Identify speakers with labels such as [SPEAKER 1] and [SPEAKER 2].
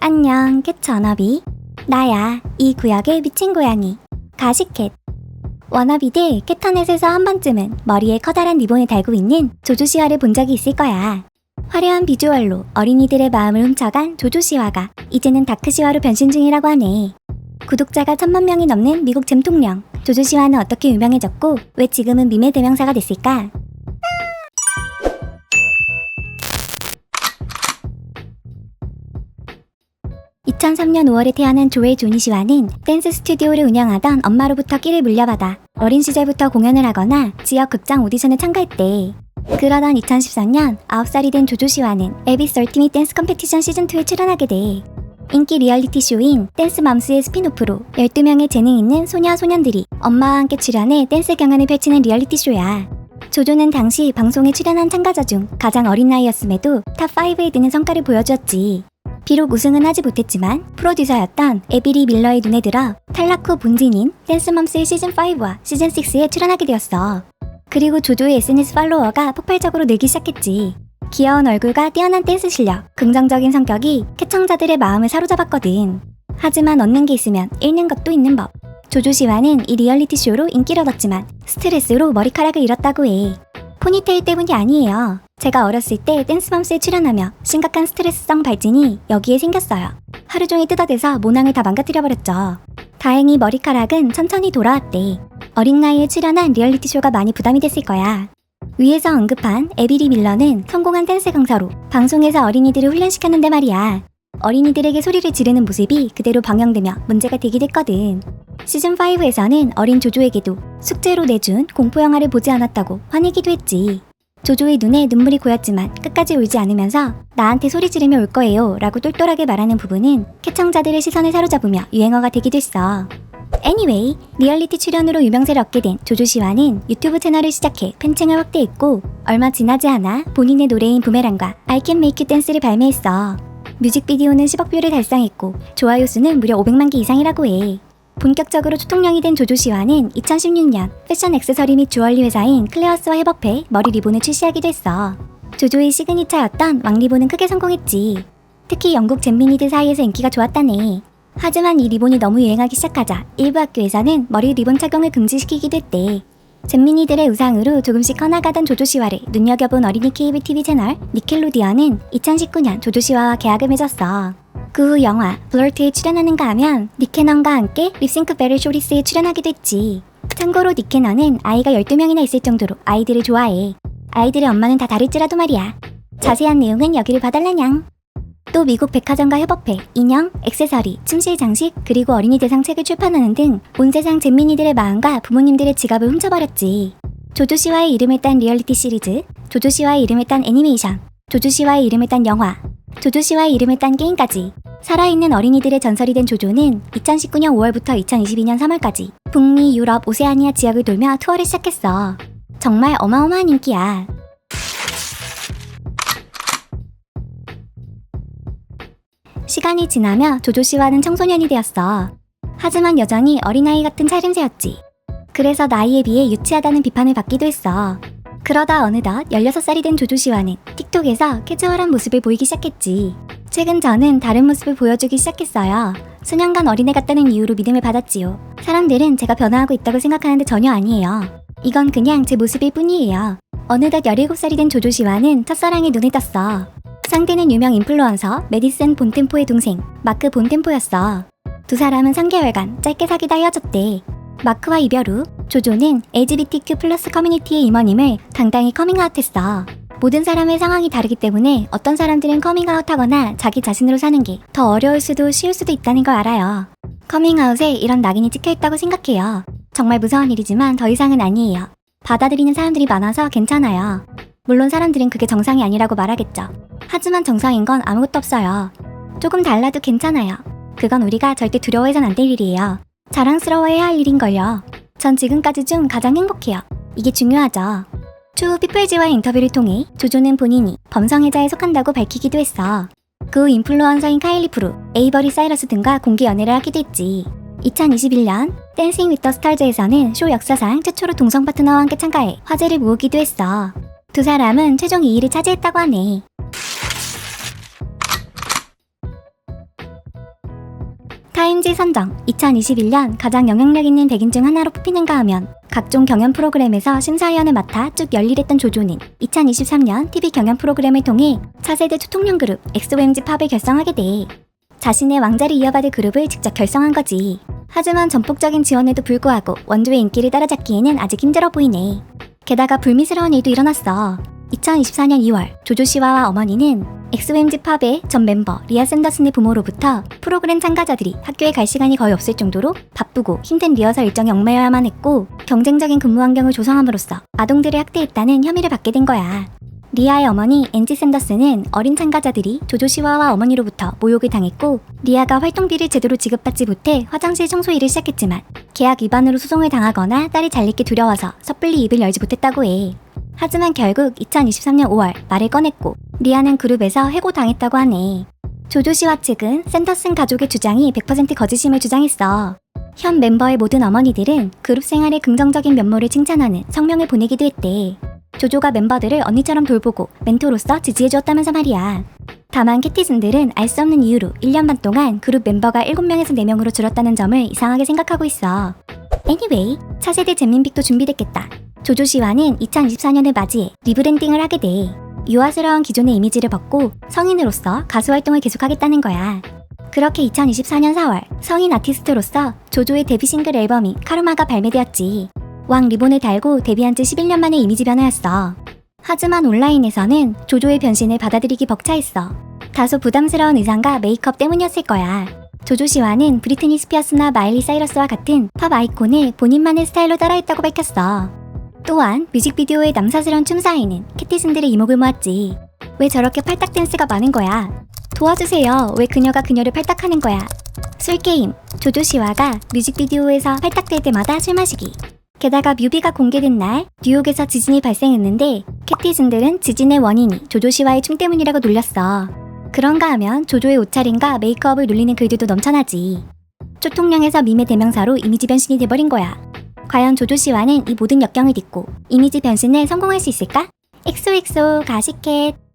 [SPEAKER 1] 안녕, 캣 워너비. 나야, 이 구역의 미친 고양이, 가시캣. 워너비들 캣터넷에서 한 번쯤은 머리에 커다란 리본을 달고 있는 조조시화를 본 적이 있을 거야. 화려한 비주얼로 어린이들의 마음을 훔쳐간 조조시화가 이제는 다크시화로 변신 중이라고 하네. 구독자가 1000만 명이 넘는 미국 잼통령, 조조시화는 어떻게 유명해졌고 왜 지금은 밈의 대명사가 됐을까? (2003년 5월에) 태어난 조엘 조니 시화는 댄스 스튜디오를 운영하던 엄마로부터 끼를 물려받아 어린 시절부터 공연을 하거나 지역 극장 오디션에 참가했대. 그러던 2013년 9살이 된 조조 시화는 에비스 얼티밋 댄스 컴페티션 시즌2에 출연하게 돼. 인기 리얼리티 쇼인 댄스 맘스의 스피노프로 12명의 재능 있는 소녀 소년들이 엄마와 함께 출연해 댄스 경연을 펼치는 리얼리티 쇼야. 조조는 당시 방송에 출연한 참가자 중 가장 어린 나이였음에도 탑5에 드는 성과를 보여주었지. 비록 우승은 하지 못했지만 프로듀서였던 에비리 밀러의 눈에 들어 탈락 후 본진인 댄스맘스의 시즌5와 시즌6에 출연하게 되었어. 그리고 조조의 SNS 팔로워가 폭발적으로 늘기 시작했지. 귀여운 얼굴과 뛰어난 댄스 실력, 긍정적인 성격이 캣청자들의 마음을 사로잡았거든. 하지만 얻는 게 있으면 잃는 것도 있는 법. 조조 시화는 이 리얼리티 쇼로 인기를 얻었지만 스트레스로 머리카락을 잃었다고 해. 포니테일 때문이 아니에요. 제가 어렸을 때 댄스맘스에 출연하며 심각한 스트레스성 발진이 여기에 생겼어요. 하루 종일 뜯어대서 모낭을 다 망가뜨려버렸죠. 다행히 머리카락은 천천히 돌아왔대. 어린 나이에 출연한 리얼리티 쇼가 많이 부담이 됐을 거야. 위에서 언급한 에비리 밀러는 성공한 댄스 강사로 방송에서 어린이들을 훈련시켰는데 말이야. 어린이들에게 소리를 지르는 모습이 그대로 방영되며 문제가 되기도 했거든. 시즌5에서는 어린 조조에게도 숙제로 내준 공포영화를 보지 않았다고 화내기도 했지. 조조의 눈에 눈물이 고였지만 끝까지 울지 않으면서 나한테 소리 지르며 울 거예요 라고 똘똘하게 말하는 부분은 캣청자들의 시선을 사로잡으며 유행어가 되기도 했어. Anyway, 리얼리티 출연으로 유명세를 얻게 된 조조 시화는 유튜브 채널을 시작해 팬층을 확대했고 얼마 지나지 않아 본인의 노래인 부메랑과 I Can Make You Dance를 발매했어. 뮤직비디오는 10억 뷰를 달성했고 좋아요 수는 무려 500만 개 이상이라고 해. 본격적으로 초통령이 된 조조 시화는 2016년 패션 액세서리 및 주얼리 회사인 클레어스와 협업해 머리 리본을 출시하기도 했어. 조조의 시그니처였던 왕리본은 크게 성공했지. 특히 영국 잼민이들 사이에서 인기가 좋았다네. 하지만 이 리본이 너무 유행하기 시작하자 일부 학교에서는 머리 리본 착용을 금지시키기도 했대. 잼민이들의 우상으로 조금씩 커나가던 조조 시화를 눈여겨본 어린이 케이블 TV 채널 니켈로디언은 2019년 조조 시화와 계약을 맺었어. 그 후 영화 블러트에 출연하는가 하면 니캐넌과 함께 립싱크 배럴 쇼리스에 출연하기도 했지. 참고로 니캐넌은 아이가 12명이나 있을 정도로 아이들을 좋아해. 아이들의 엄마는 다 다를지라도 말이야. 자세한 내용은 여기를 봐달라냥. 또 미국 백화점과 협업해 인형, 액세서리, 침실 장식, 그리고 어린이 대상 책을 출판하는 등 온 세상 잼민이들의 마음과 부모님들의 지갑을 훔쳐버렸지. 조조 시화의 이름을 딴 리얼리티 시리즈, 조조 시화의 이름을 딴 애니메이션, 조조 시화의 이름을 딴 영화, 조조 시화의 이름을 딴 게임까지 살아있는 어린이들의 전설이 된 조조는 2019년 5월부터 2022년 3월까지 북미, 유럽, 오세아니아 지역을 돌며 투어를 시작했어. 정말 어마어마한 인기야. 시간이 지나며 조조 시화는 청소년이 되었어. 하지만 여전히 어린아이 같은 차림새였지. 그래서 나이에 비해 유치하다는 비판을 받기도 했어. 그러다 어느덧 16살이 된 조조 시화는 틱톡에서 캐주얼한 모습을 보이기 시작했지. 최근 저는 다른 모습을 보여주기 시작했어요. 수년간 어린애 같다는 이유로 믿음을 받았지요. 사람들은 제가 변화하고 있다고 생각하는데 전혀 아니에요. 이건 그냥 제 모습일 뿐이에요. 어느덧 17살이 된 조조 시화는 첫사랑에 눈을 떴어. 상대는 유명 인플루언서 메디슨 본템포의 동생 마크 본템포였어. 두 사람은 3개월간 짧게 사귀다 헤어졌대. 마크와 이별 후 조조는 LGBTQ+ 커뮤니티의 임원임을 당당히 커밍아웃했어. 모든 사람의 상황이 다르기 때문에 어떤 사람들은 커밍아웃하거나 자기 자신으로 사는 게 더 어려울 수도 쉬울 수도 있다는 걸 알아요. 커밍아웃에 이런 낙인이 찍혀있다고 생각해요. 정말 무서운 일이지만 더 이상은 아니에요. 받아들이는 사람들이 많아서 괜찮아요. 물론 사람들은 그게 정상이 아니라고 말하겠죠. 하지만 정상인 건 아무것도 없어요. 조금 달라도 괜찮아요. 그건 우리가 절대 두려워해선 안 될 일이에요. 자랑스러워해야 할 일인걸요. 전 지금까지 중 가장 행복해요. 이게 중요하죠. 추후 피플지와의 인터뷰를 통해 조조는 본인이 범성애자에 속한다고 밝히기도 했어. 그 후 인플루언서인 카일리 프루, 에이버리 사이러스 등과 공개 연애를 하기도 했지. 2021년 댄싱 위더 스타즈에서는 쇼 역사상 최초로 동성 파트너와 함께 참가해 화제를 모으기도 했어. 두 사람은 최종 2위를 차지했다고 하네. 타임지 선정 2021년 가장 영향력 있는 100인 중 하나로 뽑히는가 하면 각종 경연 프로그램에서 심사위원을 맡아 쭉 열일했던 조조는 2023년 TV 경연 프로그램을 통해 차세대 초통령 그룹 엑소MG 팝을 결성하게 돼. 자신의 왕자를 이어받을 그룹을 직접 결성한 거지. 하지만 전폭적인 지원에도 불구하고 원조의 인기를 따라잡기에는 아직 힘들어 보이네. 게다가 불미스러운 일도 일어났어. 2024년 2월 조조 씨와와 어머니는 엑소MG 팝의 전 멤버 리아 샌더슨의 부모로부터 프로그램 참가자들이 학교에 갈 시간이 거의 없을 정도로 바쁘고 힘든 리허설 일정에 얽매여야만 했고 경쟁적인 근무 환경을 조성함으로써 아동들을 학대했다는 혐의를 받게 된 거야. 리아의 어머니 앤지 샌더슨은 어린 참가자들이 조조 씨와와 어머니로부터 모욕을 당했고 리아가 활동비를 제대로 지급받지 못해 화장실 청소 일을 시작했지만 계약 위반으로 소송을 당하거나 딸이 잘리기 두려워서 섣불리 입을 열지 못했다고 해. 하지만 결국 2023년 5월 말을 꺼냈고 리아는 그룹에서 해고당했다고 하네. 조조 씨와 측은 샌더슨 가족의 주장이 100% 거짓임을 주장했어. 현 멤버의 모든 어머니들은 그룹 생활의 긍정적인 면모를 칭찬하는 성명을 보내기도 했대. 조조가 멤버들을 언니처럼 돌보고 멘토로서 지지해주었다면서 말이야. 다만 캐티즌들은 알 수 없는 이유로 1년 반 동안 그룹 멤버가 7명에서 4명으로 줄었다는 점을 이상하게 생각하고 있어. Anyway, 차세대 잼민픽도 준비됐겠다. 조조 씨와는 2024년을 맞이해 리브랜딩을 하게 돼. 유아스러운 기존의 이미지를 벗고 성인으로서 가수 활동을 계속하겠다는 거야. 그렇게 2024년 4월 성인 아티스트로서 조조의 데뷔 싱글 앨범이 카르마가 발매되었지. 왕 리본을 달고 데뷔한 지 11년 만의 이미지 변화였어. 하지만 온라인에서는 조조의 변신을 받아들이기 벅차했어. 다소 부담스러운 의상과 메이크업 때문이었을 거야. 조조 씨와는 브리트니 스피어스나 마일리 사이러스와 같은 팝 아이콘을 본인만의 스타일로 따라했다고 밝혔어. 또한 뮤직비디오의 남사스러운 춤사위는 캐티즌들의 이목을 모았지. 왜 저렇게 팔딱 댄스가 많은 거야? 도와주세요. 왜 그녀가 그녀를 팔딱하는 거야? 술게임, 조조 씨와가 뮤직비디오에서 팔딱될 때마다 술 마시기. 게다가 뮤비가 공개된 날 뉴욕에서 지진이 발생했는데 캐티즌들은 지진의 원인이 조조 씨와의 춤 때문이라고 놀렸어. 그런가 하면 조조의 옷차림과 메이크업을 놀리는 글들도 넘쳐나지. 초통령에서 밈의 대명사로 이미지 변신이 돼버린 거야. 과연 조조 씨와는 이 모든 역경을 딛고 이미지 변신에 성공할 수 있을까? 엑소엑소 가시켓.